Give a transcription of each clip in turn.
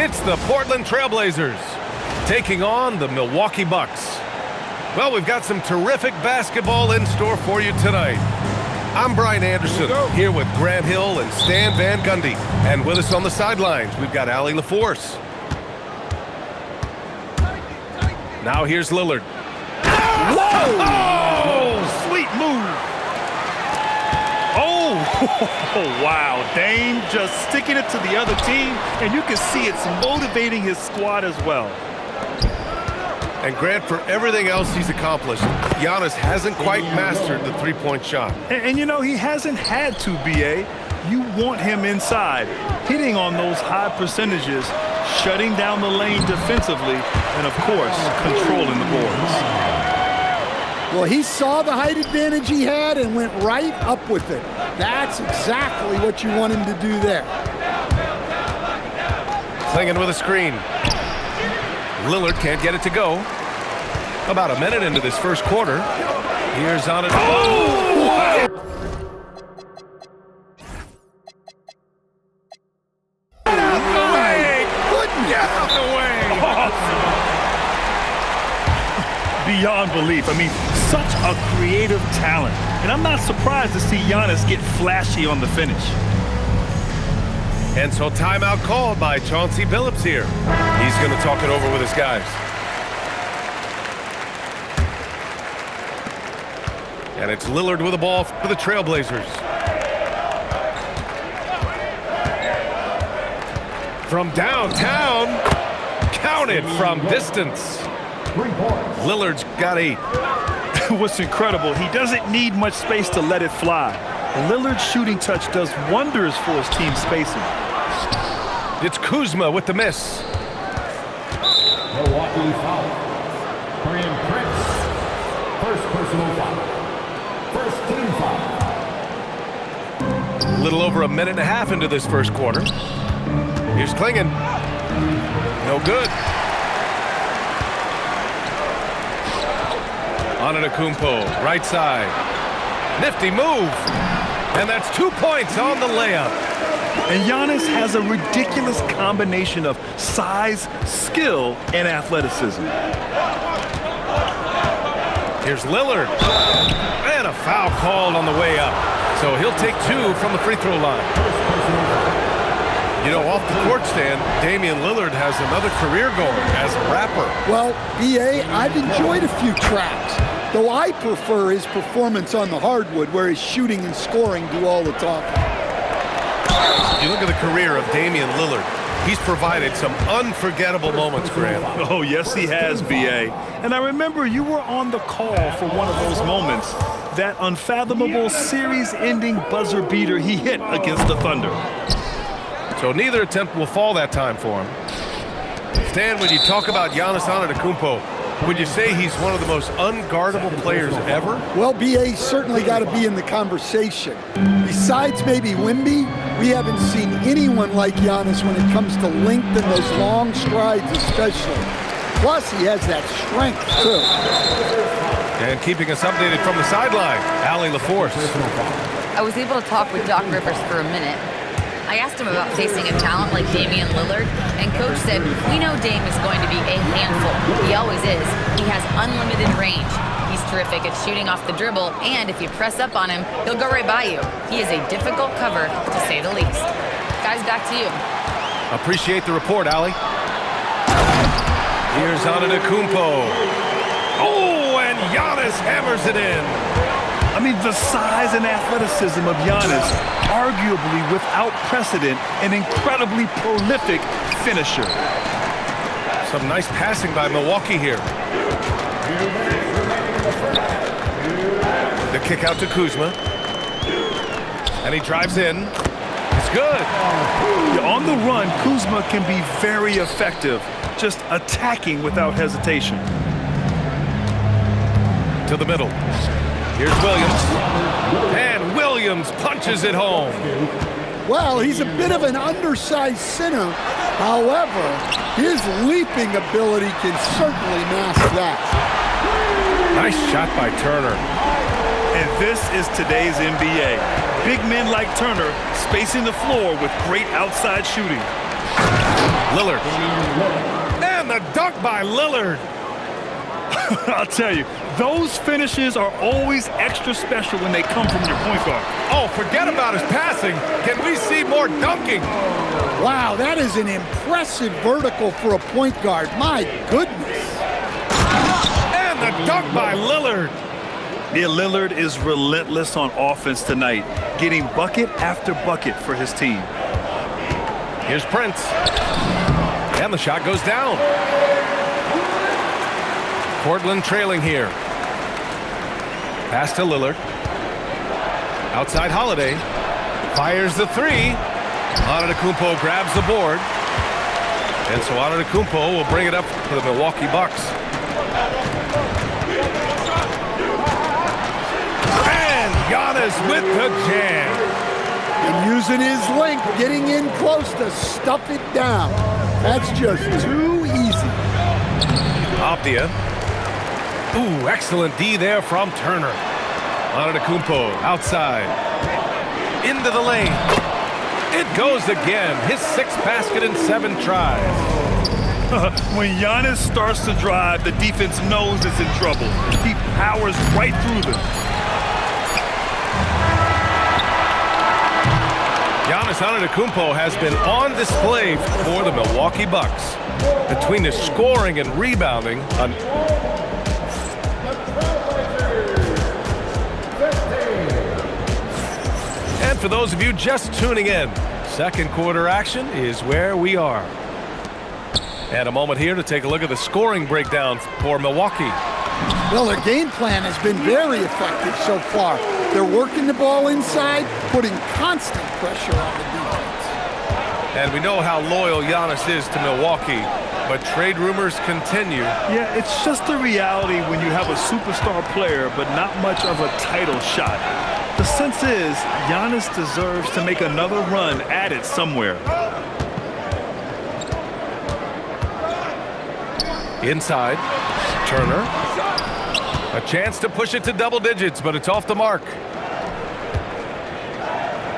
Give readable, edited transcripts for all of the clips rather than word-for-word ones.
It's the Portland Trailblazers taking on the Milwaukee Bucks. Well, we've got some terrific basketball in store for you tonight. I'm Brian Anderson, here with Grant Hill and Stan Van Gundy. And with us on the sidelines, we've got Allie LaForce. Now here's Lillard. Whoa! Oh, sweet move. Oh, wow. Dame just sticking it to the other team, and you can see it's motivating his squad as well. And Grant, for everything else he's accomplished, Giannis hasn't quite mastered the three-point shot. And you know, he hasn't had to, B.A. You want him inside, hitting on those high percentages, shutting down the lane defensively, and, of course, controlling the boards. Well, he saw the height advantage he had and went right up with it. That's exactly what you want him to do there. Clinging with a screen. Lillard can't get it to go. About a minute into this first quarter. Here's on it. Oh! Get out the way! Get out the way! Beyond belief. I mean, such a creative talent. And I'm not surprised to see Giannis get flashy on the finish. And so timeout called by Chauncey Billups here. He's going to talk it over with his guys. And it's Lillard with the ball for the Trailblazers. From downtown, counted from distance. Lillard's got 8. What's incredible, he doesn't need much space to let it fly. Lillard's shooting touch does wonders for his team's spacing. It's Kuzma with the miss. Milwaukee foul. Brian Prince. First personal foul. First team foul. A little over a minute and a half into this first quarter. Here's Klingon. No good. Antetokounmpo, right side. Nifty move. And that's 2 points on the layup. And Giannis has a ridiculous combination of size, skill, and athleticism. Here's Lillard. And a foul called on the way up. So he'll take 2 from the free throw line. You know, off the court stand, Damian Lillard has another career going as a rapper. Well, B.A., I've enjoyed a few tracks, though I prefer his performance on the hardwood where his shooting and scoring do all the talking. You look at the career of Damian Lillard. He's provided some unforgettable moments, Graham. Oh, yes, he has, B.A. And I remember you were on the call for one of those moments, that unfathomable series-ending buzzer beater he hit against the Thunder. So neither attempt will fall that time for him. Stan, when you talk about Giannis Antetokounmpo, would you say he's one of the most unguardable players ever? Well, B.A. certainly got to be in the conversation. Besides maybe Wemby, we haven't seen anyone like Giannis when it comes to length and those long strides especially. Plus, he has that strength, too. And keeping us updated from the sideline, Allie LaForce. I was able to talk with Doc Rivers for a minute. I asked him about facing a talent like Damian Lillard, and Coach said, we know Dame is going to be a handful. He always is. He has unlimited range. He's terrific at shooting off the dribble, and if you press up on him, he'll go right by you. He is a difficult cover, to say the least. Guys, back to you. Appreciate the report, Allie. Here's Antetokounmpo. Oh, and Giannis hammers it in. I mean, the size and athleticism of Giannis, arguably without precedent, an incredibly prolific finisher. Some nice passing by Milwaukee here. The kick out to Kuzma. And he drives in. It's good. Yeah, on the run, Kuzma can be very effective, just attacking without hesitation. To the middle. Here's Williams. And Williams punches it home. Well, he's a bit of an undersized center. However, his leaping ability can certainly mask that. Nice shot by Turner. And this is today's NBA. Big men like Turner spacing the floor with great outside shooting. Lillard. And the dunk by Lillard. I'll tell you, those finishes are always extra special when they come from your point guard. Oh, forget about his passing. Can we see more dunking? Wow, that is an impressive vertical for a point guard. My goodness. And the dunk by Lillard. Yeah, Lillard is relentless on offense tonight, getting bucket after bucket for his team. Here's Prince. And the shot goes down. Portland trailing here. Pass to Lillard. Outside Holiday. Fires the three. Antetokounmpo grabs the board. And so Antetokounmpo will bring it up for the Milwaukee Bucks. And Giannis with the jam. And using his length, getting in close to stuff it down. That's just too easy. Optia. Ooh, excellent D there from Turner. Antetokounmpo outside. Into the lane. It goes again. His 6th basket in 7 tries. When Giannis starts to drive, the defense knows it's in trouble. He powers right through them. Giannis Antetokounmpo has been on display for the Milwaukee Bucks. Between the scoring and rebounding, and for those of you just tuning in, second quarter action is where we are. And a moment here to take a look at the scoring breakdown for Milwaukee. Well, their game plan has been very effective so far. They're working the ball inside, putting constant pressure on the defense. And we know how loyal Giannis is to Milwaukee, but trade rumors continue. Yeah, it's just the reality when you have a superstar player, but not much of a title shot. The sense is Giannis deserves to make another run at it somewhere. Inside, Turner. A chance to push it to double digits, but it's off the mark.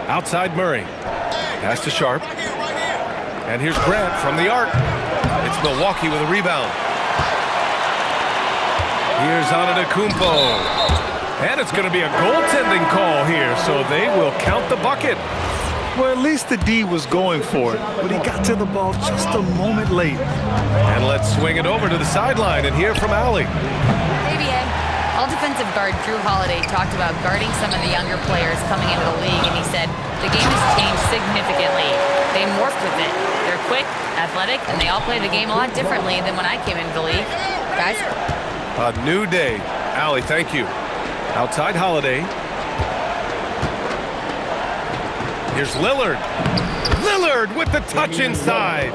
Outside Murray. Pass to Sharp. And here's Grant from the arc. It's Milwaukee with a rebound. Here's Antetokounmpo. And it's going to be a goaltending call here, so they will count the bucket. Well, at least the D was going for it, but he got to the ball just a moment late. And let's swing it over to the sideline and hear from Allie. Hey, BA. All defensive guard Drew Holiday talked about guarding some of the younger players coming into the league, and he said the game has changed significantly. They morphed with it. They're quick, athletic, and they all play the game a lot differently than when I came into the league. Guys? A new day. Allie, thank you. Outside Holiday. Here's Lillard. Lillard with the touch inside.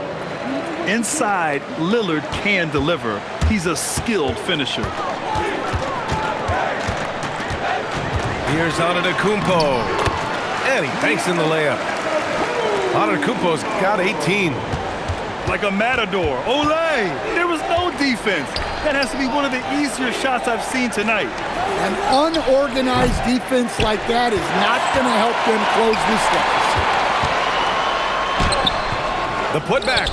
Inside, Lillard can deliver. He's a skilled finisher. Here's Antetokounmpo. And he banks in the layup. Antetokounmpo's got 18. Like a matador. Olay! There was no defense. That has to be one of the easier shots I've seen tonight. An unorganized defense like that is not going to help them close this deficit. The putback.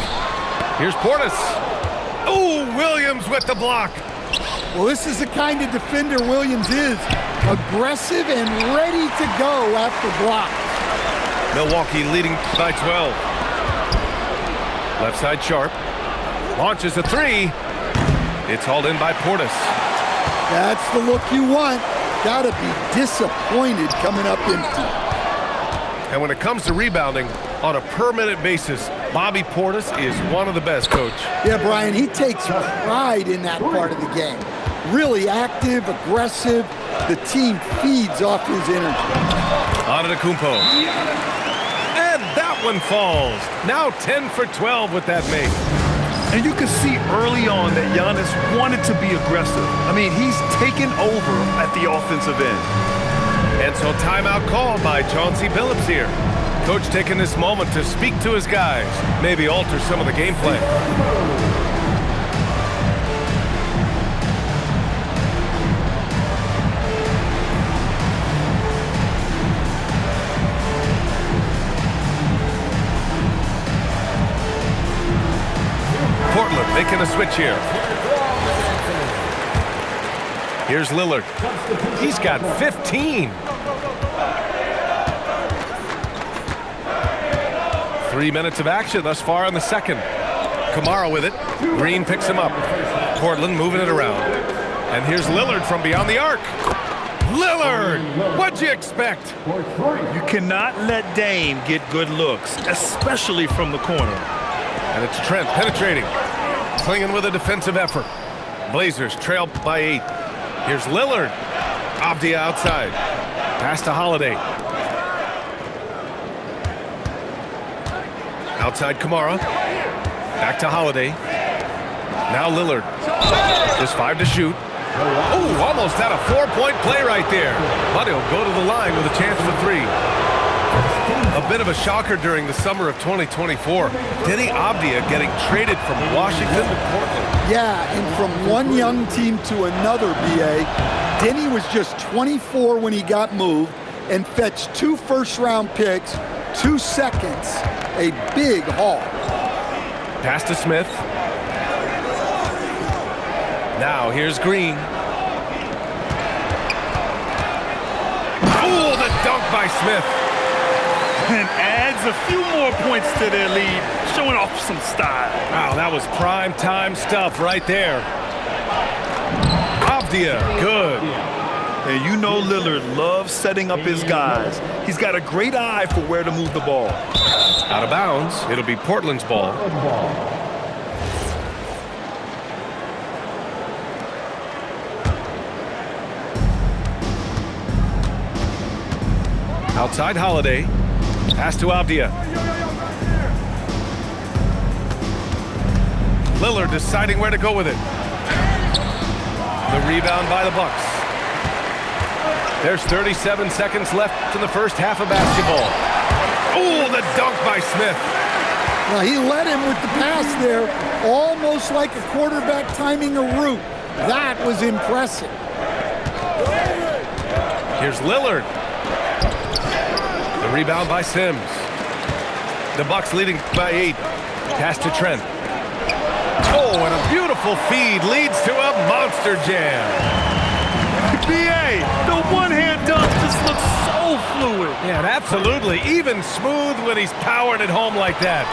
Here's Portis. Oh, Williams with the block. Well, this is the kind of defender Williams is. Aggressive and ready to go after blocks. Milwaukee leading by 12. Left side Sharp. Launches a three. It's hauled in by Portis. That's the look you want. Gotta be disappointed coming up empty. And when it comes to rebounding, on a per-minute basis, Bobby Portis is one of the best, Coach. Yeah, Brian, he takes pride in that part of the game. Really active, aggressive. The team feeds off his energy. Antetokounmpo. And that one falls. Now 10 for 12 with that make. And you can see early on that Giannis wanted to be aggressive. I mean, he's taken over at the offensive end. And so timeout called by Chauncey Billups here. Coach taking this moment to speak to his guys, maybe alter some of the gameplay. Making a switch here. Here's Lillard. He's got 15. 3 minutes of action thus far in the second. Kamara with it. Green picks him up. Portland moving it around. And here's Lillard from beyond the arc. Lillard! What'd you expect? You cannot let Dame get good looks, especially from the corner. And it's Trent penetrating. Clinging with a defensive effort. Blazers trail by 8. Here's Lillard. Avdia outside. Pass to Holiday. Outside Kamara. Back to Holiday. Now Lillard. Just 5 to shoot. Oh, almost had a 4-point play right there. But he'll go to the line with a chance for 3. A bit of a shocker during the summer of 2024. Denny Avdia getting traded from Washington to Portland. Yeah, and from one young team to another, B.A., Denny was just 24 when he got moved and fetched 2 first-round picks, 2 seconds, a big haul. Pass to Smith. Now here's Green. Oh, the dunk by Smith. And adds a few more points to their lead, showing off some style. Wow, that was prime time stuff right there. Avdia, good. And you know Lillard loves setting up his guys. He's got a great eye for where to move the ball. Out of bounds. It'll be Portland's ball. Outside Holiday. Pass to Avdia. Lillard deciding where to go with it. The rebound by the Bucks. There's 37 seconds left in the first half of basketball. Oh, the dunk by Smith. Now, he led him with the pass there, almost like a quarterback timing a route. That was impressive. Here's Lillard. The rebound by Sims. The Bucks leading by 8. Pass to Trent. Oh, and a beautiful feed leads to a monster jam. B.A., the one-hand dunk just looks so fluid. Yeah, and absolutely. Even smooth when he's powered it home like that.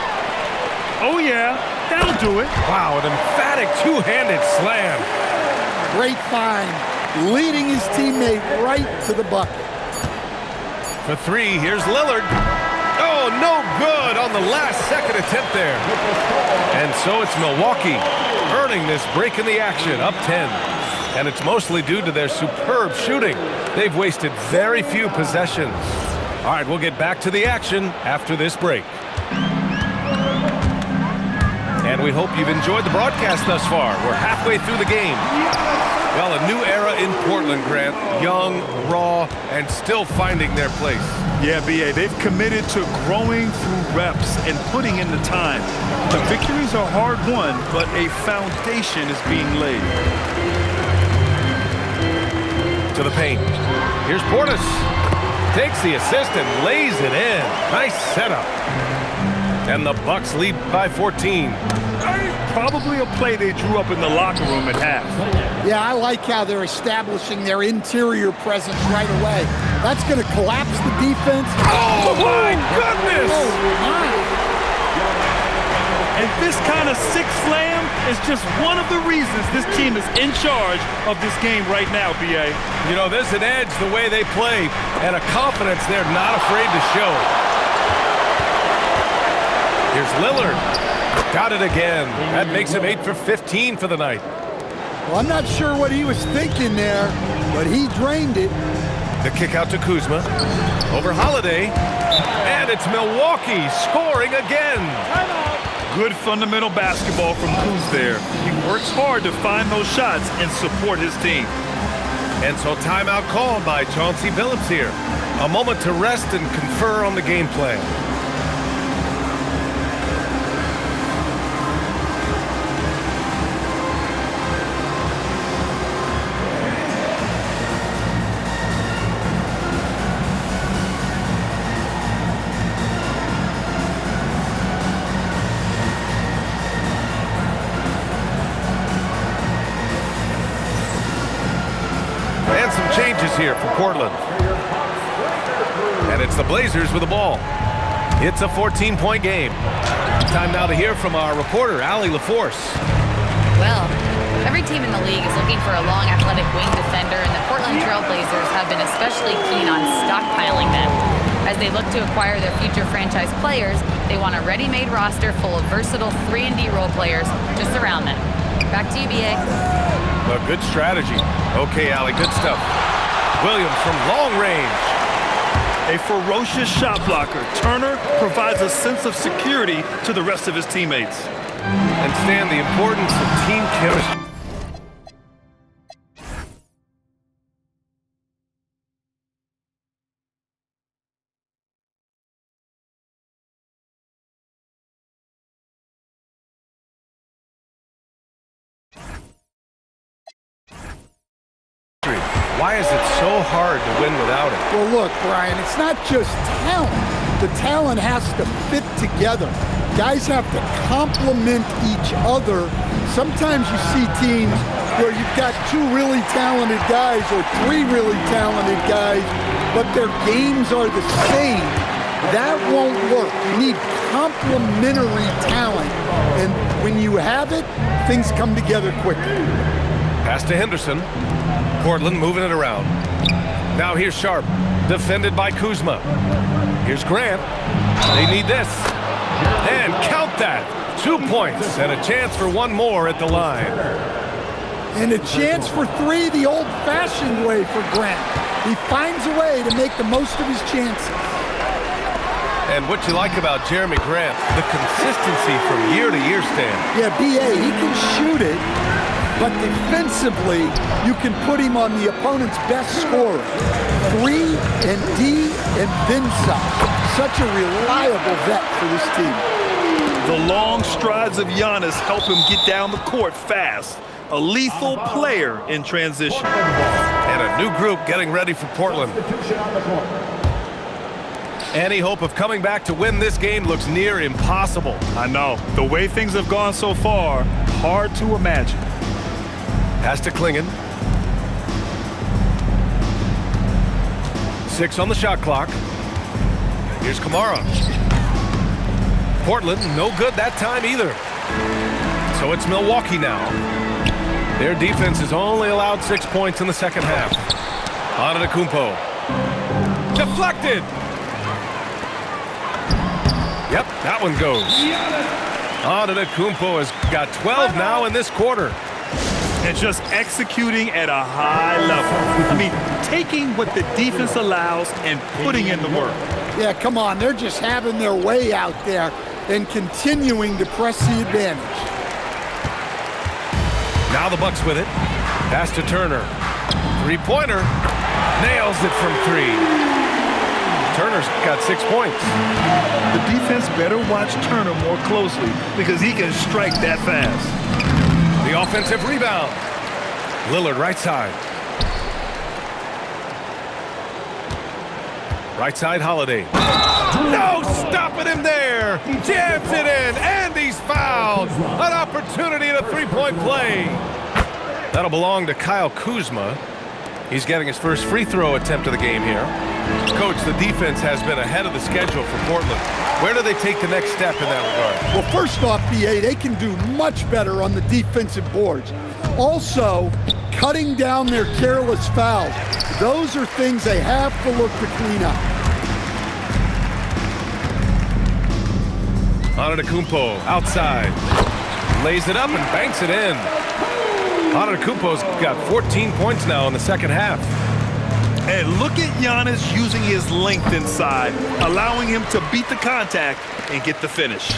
Oh, yeah. That'll do it. Wow, an emphatic two-handed slam. Great find, leading his teammate right to the bucket. For 3, here's Lillard. Oh, no good on the last second attempt there. And so it's Milwaukee earning this break in the action, up 10. And it's mostly due to their superb shooting. They've wasted very few possessions. All right, we'll get back to the action after this break. And we hope you've enjoyed the broadcast thus far. We're halfway through the game. Well, a new era in Portland, Grant. Young, raw, and still finding their place. Yeah, B.A., they've committed to growing through reps and putting in the time. The victories are hard-won, but a foundation is being laid. To the paint. Here's Portis. Takes the assist and lays it in. Nice setup. And the Bucks lead by 14. Probably a play they drew up in the locker room at half. Yeah, I like how they're establishing their interior presence right away. That's going to collapse the defense. Oh, my goodness! Oh, my. And this kind of sick slam is just one of the reasons this team is in charge of this game right now, B.A. You know, there's an edge the way they play and a confidence they're not afraid to show. Here's Lillard. Got it again. That makes him 8 for 15 for the night. Well, I'm not sure what he was thinking there, but he drained it. The kick out to Kuzma. Over Holiday. And it's Milwaukee scoring again. Good fundamental basketball from Kuz there. He works hard to find those shots and support his team. And so timeout called by Chauncey Billups here. A moment to rest and confer on the game plan. changes here for Portland. And it's the Blazers with the ball. It's a 14-point game. Time now to hear from our reporter, Allie LaForce. Well, every team in the league is looking for a long, athletic wing defender, and the Portland Trail Blazers have been especially keen on stockpiling them. As they look to acquire their future franchise players, they want a ready-made roster full of versatile 3-and-D role players to surround them. Back to you, B.A. A good strategy. Okay, Allie, good stuff. Williams from long range. A ferocious shot blocker, Turner provides a sense of security to the rest of his teammates. And Stan, the importance of team chemistry. Why is it so hard to win without it? Well, look, Brian, it's not just talent. The talent has to fit together. Guys have to complement each other. Sometimes you see teams where you've got 2 really talented guys or 3 really talented guys, but their games are the same. That won't work. You need complementary talent. And when you have it, things come together quickly. Pass to Henderson. Portland moving it around. Now here's Sharp, defended by Kuzma. Here's Grant. They need this. And count that. 2 points and a chance for 1 more at the line. And a chance for 3 the old-fashioned way for Grant. He finds a way to make the most of his chances. And what you like about Jeremy Grant, the consistency from year to year, Stan. Yeah, B.A., he can shoot it, but defensively, you can put him on the opponent's best scorer. 3 and D and then some. Such a reliable vet for this team. The long strides of Giannis help him get down the court fast. A lethal player in transition. And a new group getting ready for Portland. Any hope of coming back to win this game looks near impossible. I know. The way things have gone so far, hard to imagine. Pass to Klingon. 6 on the shot clock. Here's Kamara. Portland, no good that time either. So it's Milwaukee now. Their defense has only allowed 6 points in the second half. Antetokounmpo. Deflected. Yep, that one goes. Antetokounmpo has got 12 now in this quarter. And just executing at a high level. I mean, taking what the defense allows and putting in the work. Yeah, come on. They're just having their way out there and continuing to press the advantage. Now the Bucks with it. Pass to Turner. 3-pointer. Nails it from 3. Turner's got 6 points. The defense better watch Turner more closely because he can strike that fast. The offensive rebound. Lillard right side. Right side Holiday. No stopping him there. Jams it in and he's fouled. An opportunity at a 3-point play. That'll belong to Kyle Kuzma. He's getting his first free throw attempt of the game here. Coach, the defense has been ahead of the schedule for Portland. Where do they take the next step in that regard? Well, first off, B.A., they can do much better on the defensive boards. Also, cutting down their careless fouls. Those are things they have to look to clean up. Antetokounmpo outside. Lays it up and banks it in. Antetokounmpo's got 14 points now in the second half. And look at Giannis using his length inside, allowing him to beat the contact and get the finish.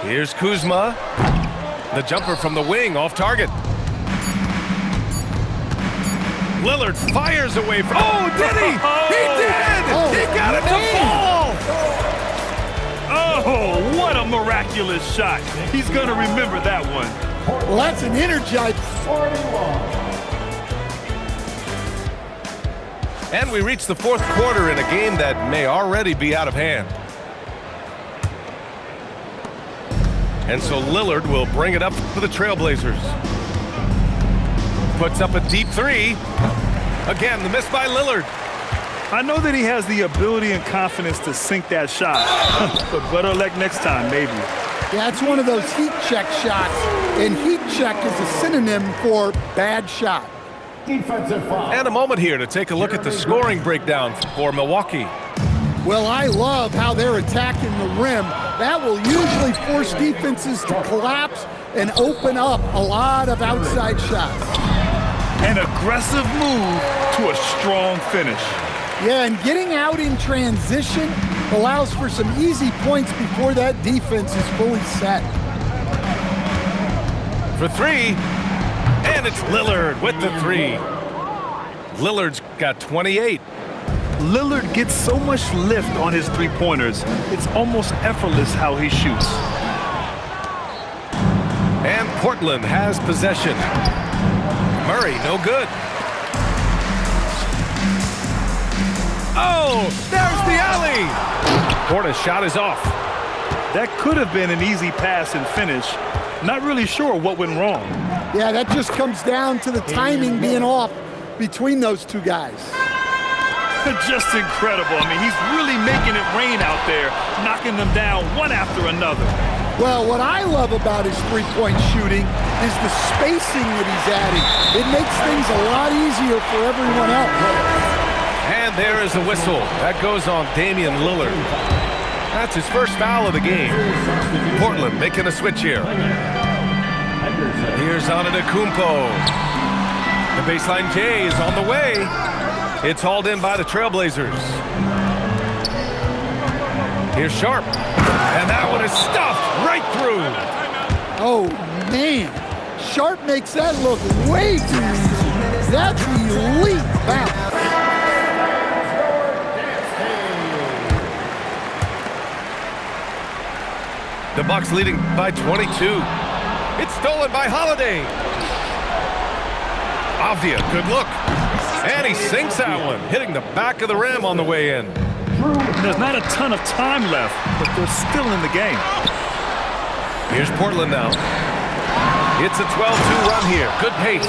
Here's Kuzma. The jumper from the wing off target. Lillard fires away from... Oh, did he? He did! He got it to fall! Oh, what a miraculous shot. He's going to remember that one. Well, that's an energized... And we reach the fourth quarter in a game that may already be out of hand. And so Lillard will bring it up for the Trailblazers. Puts up a deep 3. Again, the miss by Lillard. I know that he has the ability and confidence to sink that shot, but better luck next time, maybe. Yeah, it's one of those heat check shots, and heat check is a synonym for bad shot. Defensive foul. And a moment here to take a look at the scoring breakdown for Milwaukee. Well, I love how they're attacking the rim. That will usually force defenses to collapse and open up a lot of outside shots. An aggressive move to a strong finish. Yeah, and getting out in transition allows for some easy points before that defense is fully set. For three, and it's Lillard with the three. Lillard's got 28. Lillard gets so much lift on his three-pointers, it's almost effortless how he shoots. And Portland has possession. Murray, no good. Oh, there's the alley. Porter's shot is off. That could have been an easy pass and finish. Not really sure what went wrong. Yeah, that just comes down to the timing being off between those two guys. Just incredible. I mean, he's really making it rain out there, knocking them down one after another. Well, what I love about his three-point shooting is the spacing that he's adding. It makes things a lot easier for everyone else. And there is a whistle. That goes on Damian Lillard. That's his first foul of the game. Portland making a switch here. Here's Antetokounmpo. The baseline J is on the way. It's hauled in by the Trailblazers. Here's Sharp. And that one is stuffed right through. Oh, man. Sharp makes that look way too easy. That's elite bounce. The Bucks leading by 22. It's stolen by Holiday. Avdia, good look. And he sinks that one, hitting the back of the rim on the way in. There's not a ton of time left, but they're still in the game. Here's Portland now. It's a 12-2 run here. Good pace.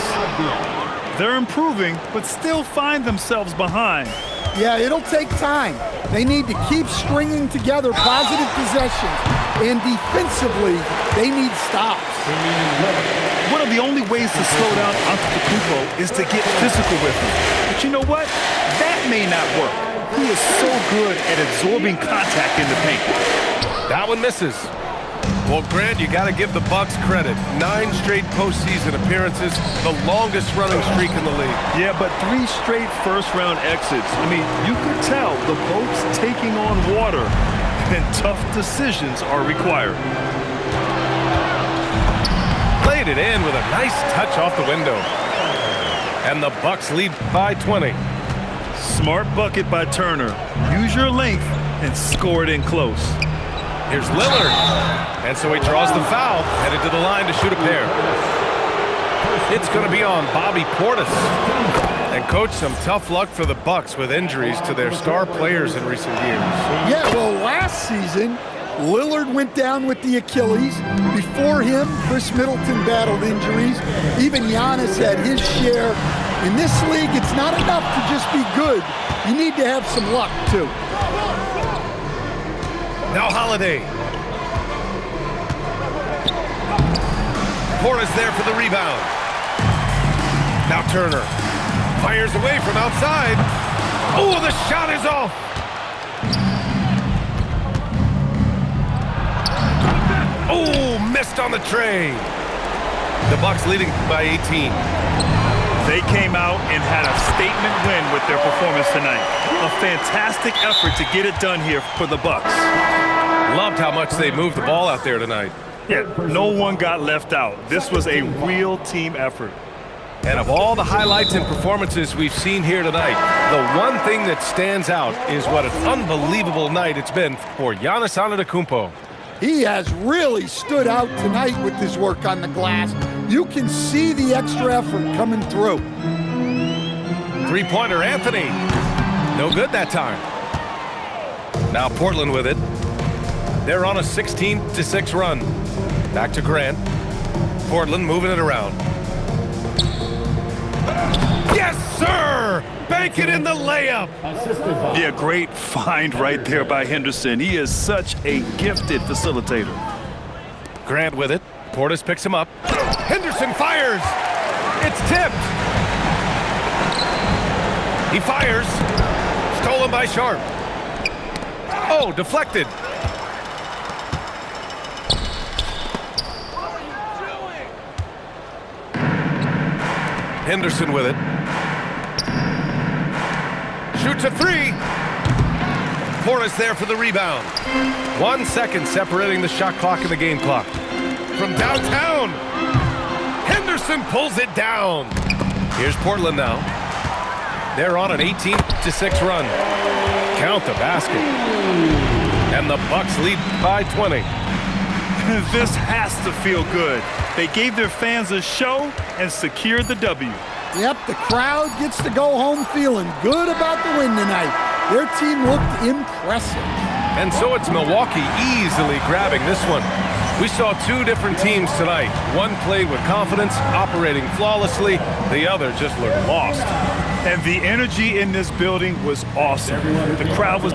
They're improving, but still find themselves behind. Yeah, it'll take time. They need to keep stringing together positive possessions, and defensively, they need stops. One of the only ways to slow down Antetokounmpo is to get physical with him. But you know what? That may not work. He is so good at absorbing contact in the paint. That one misses. Well, Grant, you got to give the Bucks credit. 9 straight postseason appearances, the longest running streak in the league. Yeah, but 3 straight first-round exits. I mean, you could tell the boat's taking on water, and tough decisions are required. Played it in with a nice touch off the window. And the Bucks lead by 20. Smart bucket by Turner. Use your length and score it in close. Here's Lillard. And so he draws the foul, headed to the line to shoot a pair. It's going to be on Bobby Portis. And coach, some tough luck for the Bucks with injuries to their star players in recent years. Yeah, well, last season, Lillard went down with the Achilles. Before him, Chris Middleton battled injuries. Even Giannis had his share. In this league, it's not enough to just be good. You need to have some luck, too. Now Holiday. Portis there for the rebound. Now Turner. Fires away from outside. Oh, the shot is off. Oh, missed on the tray. The Bucks leading by 18. They came out and had a statement win with their performance tonight. A fantastic effort to get it done here for the Bucks. Loved how much they moved the ball out there tonight. Yeah, no one got left out. This was a real team effort. And of all the highlights and performances we've seen here tonight, the one thing that stands out is what an unbelievable night it's been for Giannis Antetokounmpo. He has really stood out tonight with his work on the glass. You can see the extra effort coming through. Three-pointer, Anthony. No good that time. Now Portland with it. They're on a 16-6 run. Back to Grant. Portland moving it around. Yes, sir! Bank it in the layup. Assisted by Yeah, great find right there by Henderson. He is such a gifted facilitator. Grant with it. Portis picks him up. Henderson fires. It's tipped. He fires. Stolen by Sharp. Oh, deflected. Henderson with it. Shoots a three. Portis there for the rebound. 1 second separating the shot clock and the game clock. From downtown, Henderson pulls it down. Here's Portland now. They're on an 18-6 run. Count the basket. And the Bucks lead by 20. This has to feel good. They gave their fans a show and secured the W. Yep, the crowd gets to go home feeling good about the win tonight. Their team looked impressive. And so it's Milwaukee easily grabbing this one. We saw two different teams tonight. One played with confidence, operating flawlessly. The other just looked lost. And the energy in this building was awesome. The crowd was